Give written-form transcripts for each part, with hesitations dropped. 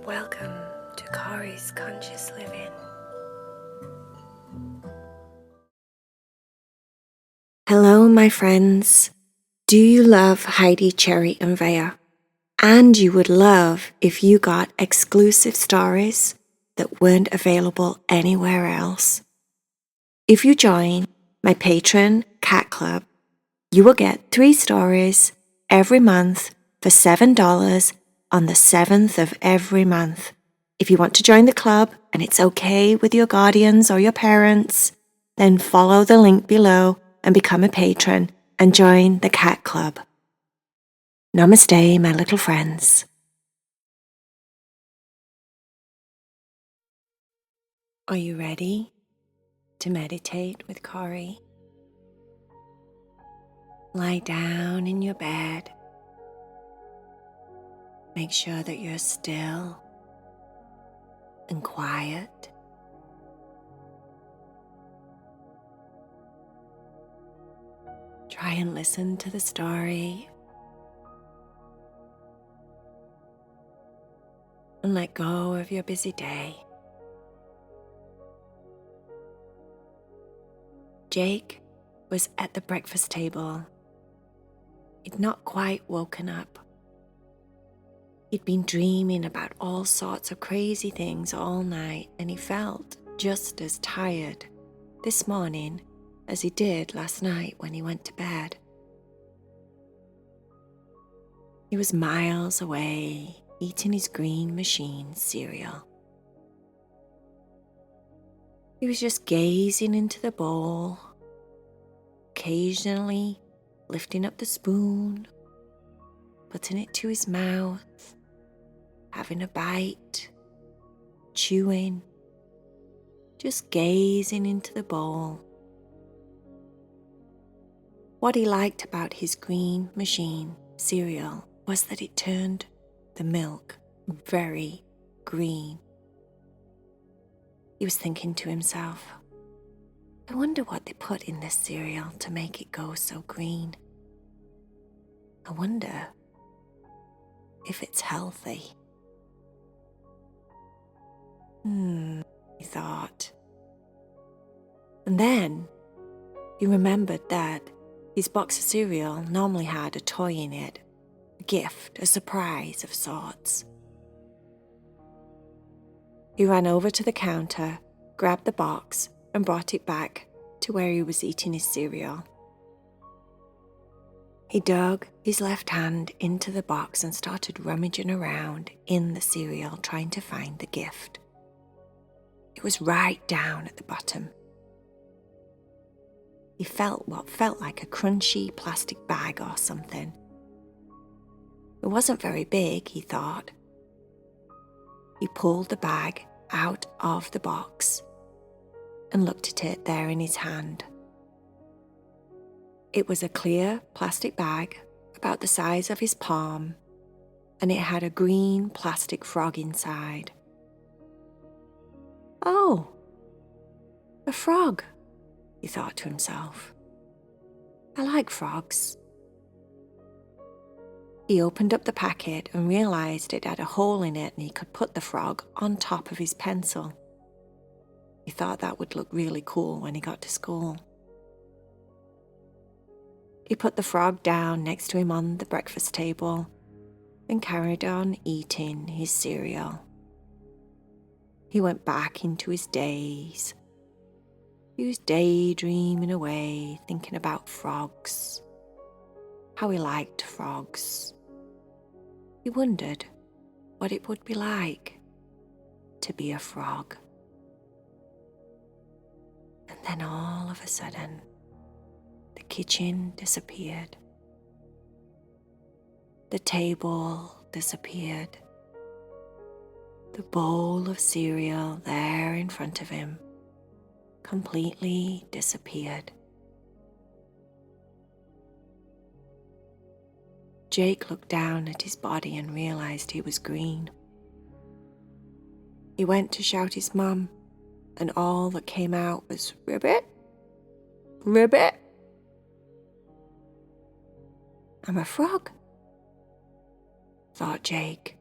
Welcome to Corey's Conscious Living. Hello, my friends. Do you love Heidi, Cherry, and Vea? And you would love if you got exclusive stories that weren't available anywhere else. If you join my Patreon Cat Club, you will get 3 stories every month for $7 on the 7th of every month. If you want to join the club and it's okay with your guardians or your parents, then follow the link below and become a patron and join the Cat Club. Namaste, my little friends. Are you ready to meditate with Corey? Lie down in your bed. Make sure that you're still and quiet. Try and listen to the story and let go of your busy day. Jake was at the breakfast table. He'd not quite woken up. He'd been dreaming about all sorts of crazy things all night, and he felt just as tired this morning as he did last night when he went to bed. He was miles away, eating his green machine cereal. He was just gazing into the bowl, occasionally lifting up the spoon, putting it to his mouth, having a bite, chewing, just gazing into the bowl. What he liked about his green machine cereal was that it turned the milk very green. He was thinking to himself, I wonder what they put in this cereal to make it go so green. I wonder if it's healthy. He thought. And then he remembered that his box of cereal normally had a toy in it, a gift, a surprise of sorts. He ran over to the counter, grabbed the box, and brought it back to where he was eating his cereal. He dug his left hand into the box and started rummaging around in the cereal, trying to find the gift. It was right down at the bottom. He felt what felt like a crunchy plastic bag or something. It wasn't very big, he thought. He pulled the bag out of the box and looked at it there in his hand. It was a clear plastic bag about the size of his palm, and it had a green plastic frog inside. Oh, a frog, he thought to himself. I like frogs. He opened up the packet and realized it had a hole in it and he could put the frog on top of his pencil. He thought that would look really cool when he got to school. He put the frog down next to him on the breakfast table and carried on eating his cereal. He went back into his daze. He was daydreaming away, thinking about frogs, how he liked frogs. He wondered what it would be like to be a frog. And then all of a sudden, the kitchen disappeared. The table disappeared. The bowl of cereal there in front of him completely disappeared. Jake looked down at his body and realized he was green. He went to shout his mum, and all that came out was, "Ribbit, Ribbit." I'm a frog, thought Jake.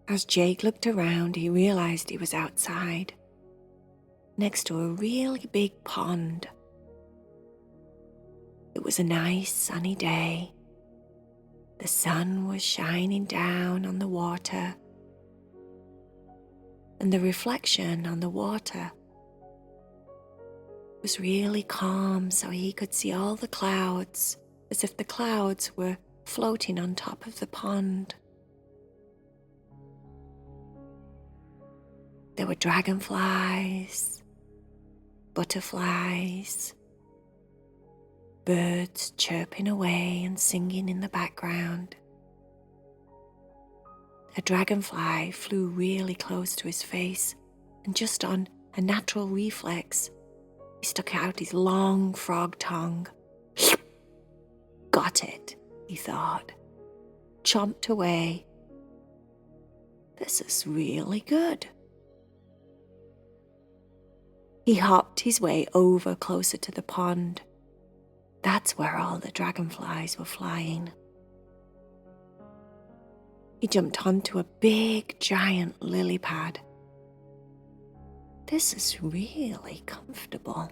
As Jake looked around, he realized he was outside, next to a really big pond. It was a nice sunny day. The sun was shining down on the water, and the reflection on the water was really calm, so he could see all the clouds, as if the clouds were floating on top of the pond. There were dragonflies, butterflies, birds chirping away and singing in the background. A dragonfly flew really close to his face, and just on a natural reflex, he stuck out his long frog tongue. Got it, he thought. Chomped away. This is really good. He hopped his way over closer to the pond. That's where all the dragonflies were flying. He jumped onto a big, giant lily pad. This is really comfortable.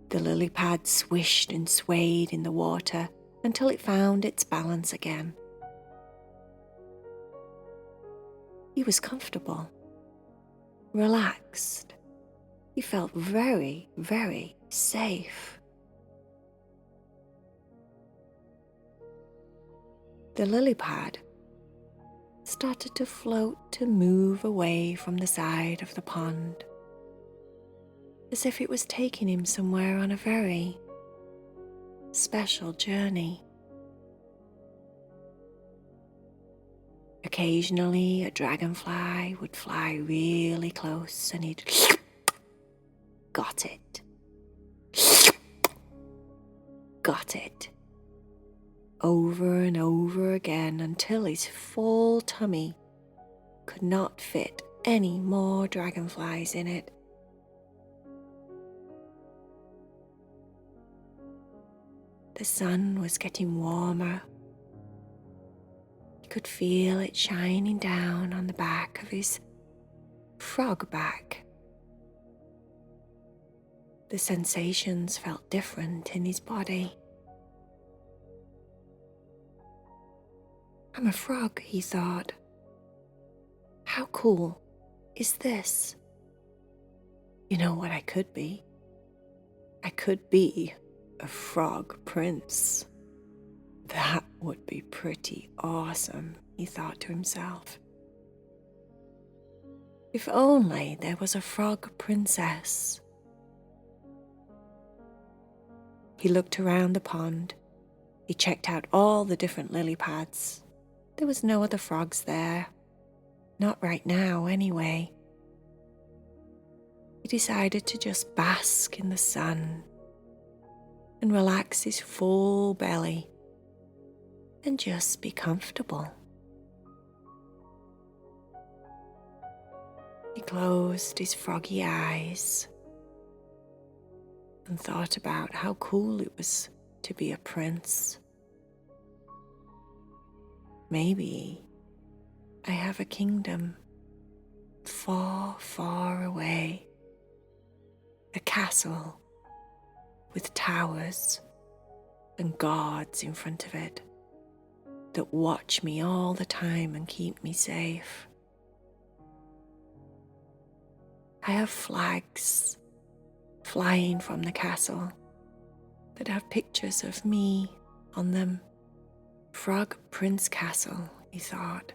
The lily pad swished and swayed in the water until it found its balance again. He was comfortable, relaxed. He felt very, very safe. The lily pad started to float to move away from the side of the pond, as if it was taking him somewhere on a very special journey. Occasionally, a dragonfly would fly really close and he'd got it. Got it. Over and over again until his full tummy could not fit any more dragonflies in it. The sun was getting warmer. He could feel it shining down on the back of his frog back. The sensations felt different in his body. I'm a frog, he thought. How cool is this? You know what I could be? I could be a frog prince. That would be pretty awesome, he thought to himself. If only there was a frog princess. He looked around the pond. He checked out all the different lily pads. There was no other frogs there. Not right now, anyway. He decided to just bask in the sun and relax his full belly and just be comfortable. He closed his froggy eyes and thought about how cool it was to be a prince. Maybe I have a kingdom far, far away, a castle with towers and guards in front of it that watch me all the time and keep me safe. I have flags flying from the castle that have pictures of me on them. Frog Prince Castle, he thought.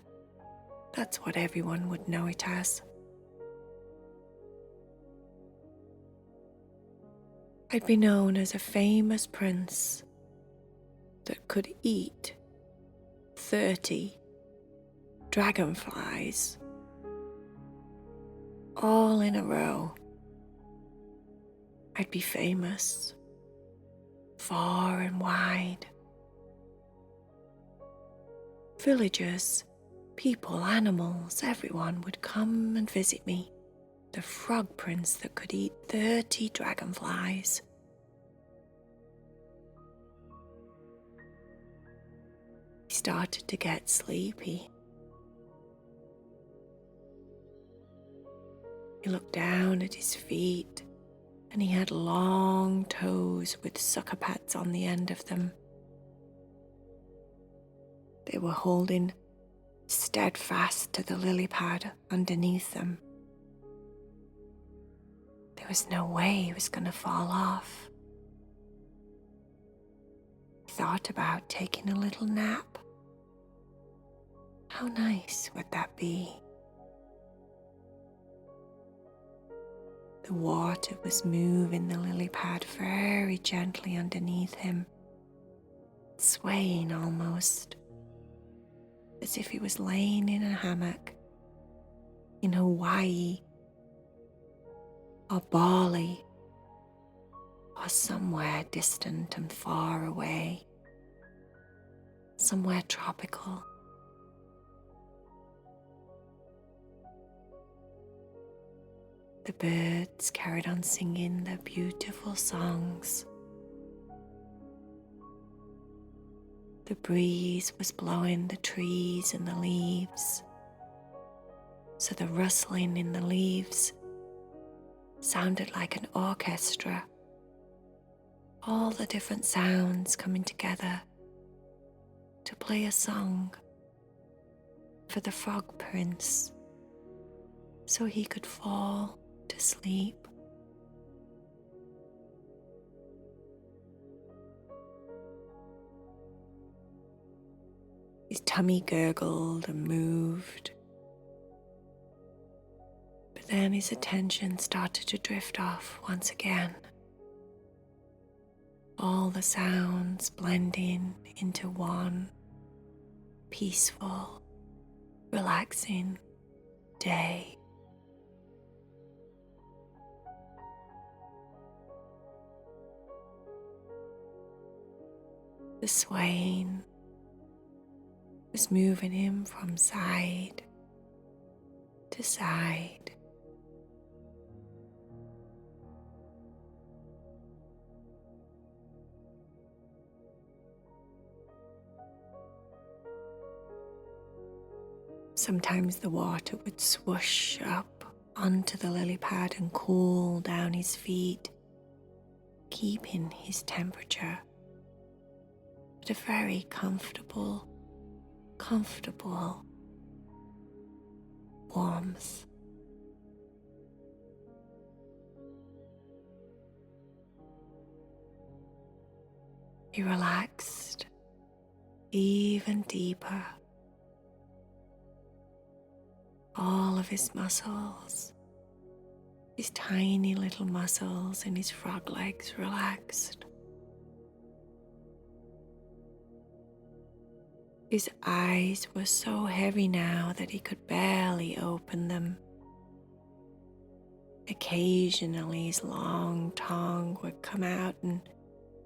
That's what everyone would know it as. I'd be known as a famous prince that could eat 30 dragonflies all in a row. I'd be famous, far and wide. Villagers, people, animals, everyone would come and visit me, the frog prince that could eat 30 dragonflies. He started to get sleepy. He looked down at his feet, and he had long toes with sucker pads on the end of them. They were holding steadfast to the lily pad underneath them. There was no way he was going to fall off. He thought about taking a little nap. How nice would that be? The water was moving the lily pad very gently underneath him, swaying almost, as if he was laying in a hammock in Hawaii or Bali or somewhere distant and far away, somewhere tropical. The birds carried on singing their beautiful songs. The breeze was blowing the trees and the leaves, so the rustling in the leaves sounded like an orchestra, all the different sounds coming together to play a song for the frog prince, so he could fall to sleep. His tummy gurgled and moved, but then his attention started to drift off once again. All the sounds blending into one peaceful, relaxing day. The swaying was moving him from side to side. Sometimes the water would swoosh up onto the lily pad and cool down his feet, keeping his temperature at a very comfortable warmth. He relaxed even deeper. All of his muscles, his tiny little muscles in his frog legs relaxed. His eyes were so heavy now that he could barely open them. Occasionally his long tongue would come out and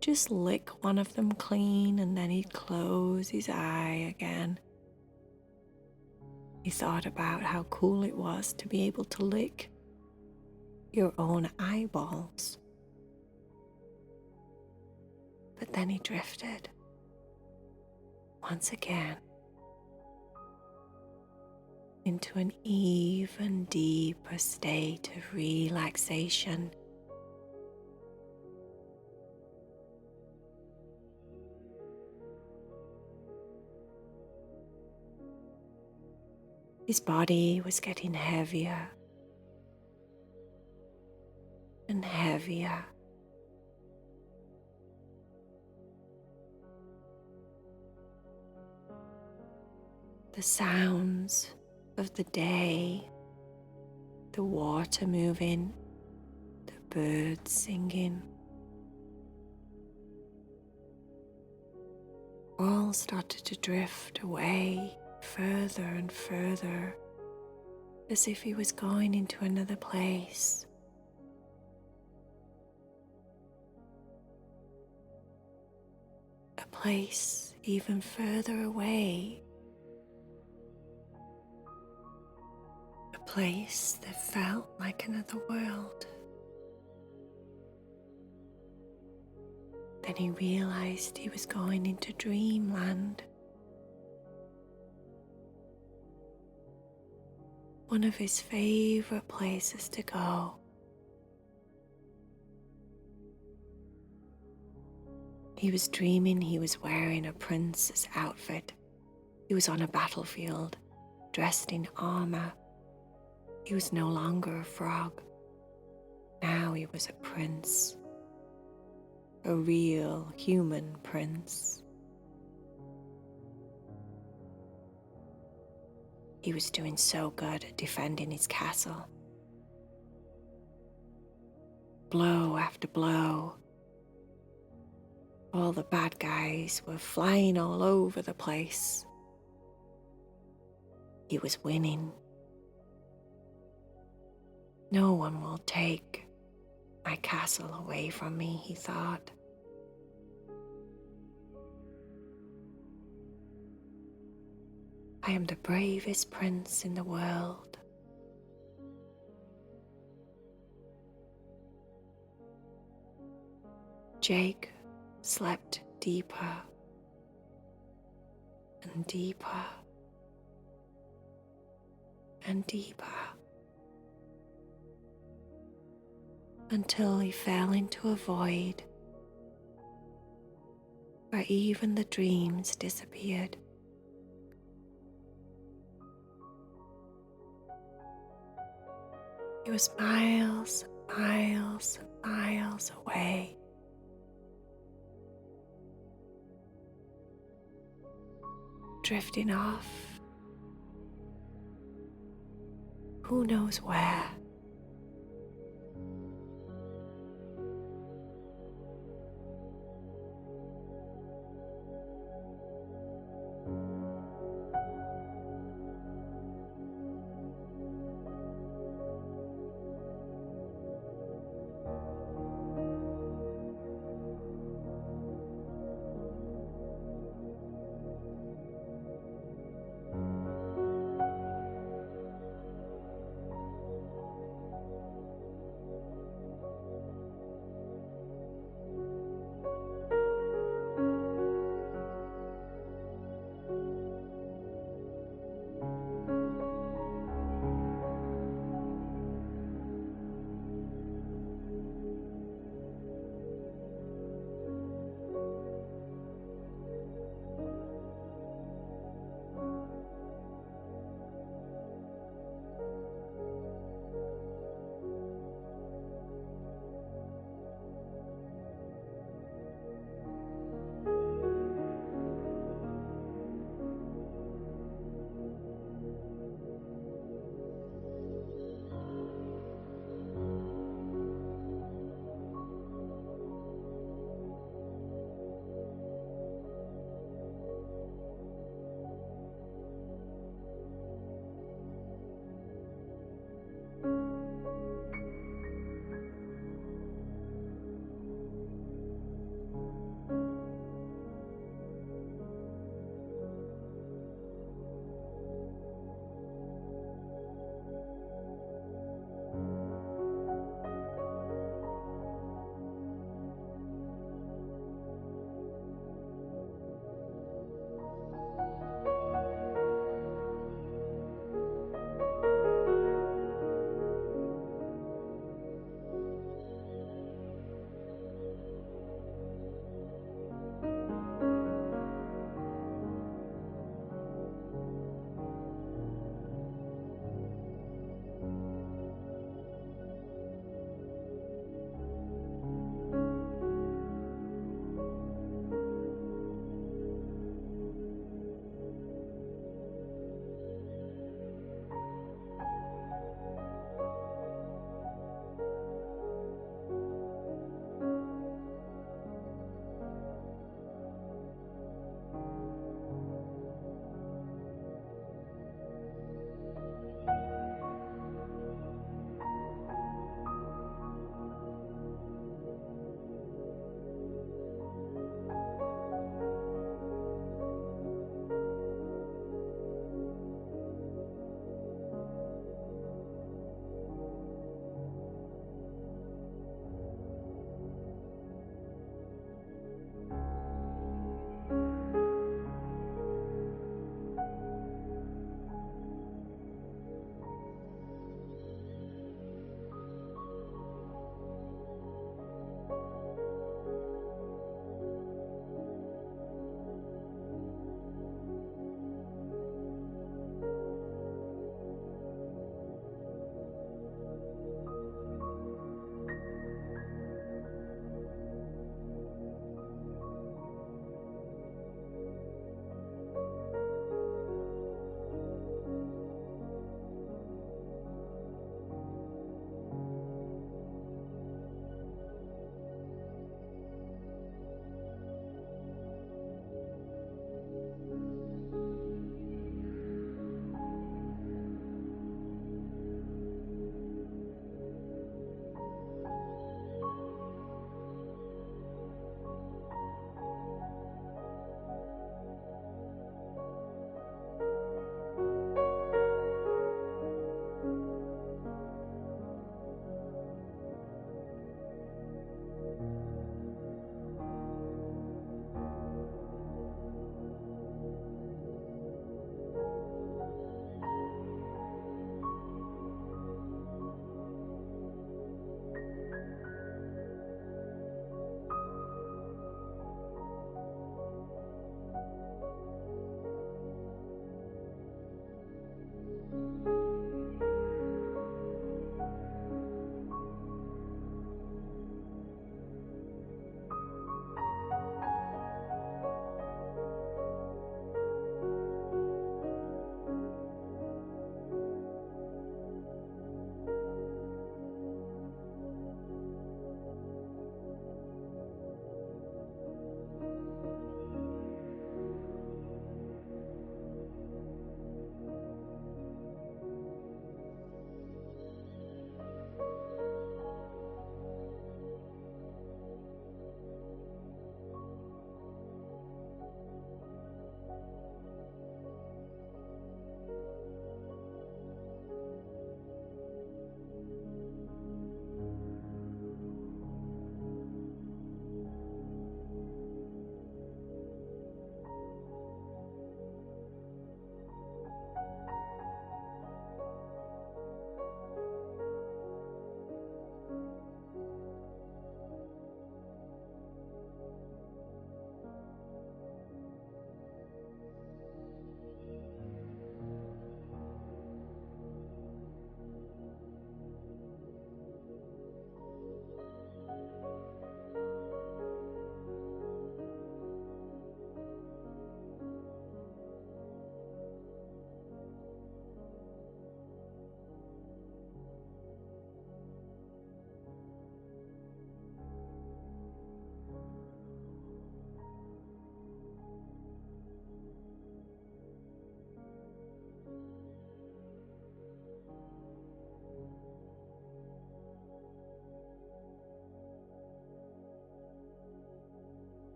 just lick one of them clean, and then he'd close his eye again. He thought about how cool it was to be able to lick your own eyeballs. But then he drifted once again into an even deeper state of relaxation. His body was getting heavier and heavier. The sounds of the day, the water moving, the birds singing, all started to drift away further and further, as if he was going into another place. A place even further away. A place that felt like another world. Then he realized he was going into dreamland. one of his favorite places to go. He was dreaming he was wearing a prince's outfit. He was on a battlefield, dressed in armor. He was no longer a frog. Now he was a prince. A real human prince. He was doing so good at defending his castle. Blow after blow. All the bad guys were flying all over the place. He was winning. No one will take my castle away from me, he thought. I am the bravest prince in the world. Jake slept deeper and deeper and deeper until he fell into a void where even the dreams disappeared. He was miles and miles and miles away. Drifting off, who knows where.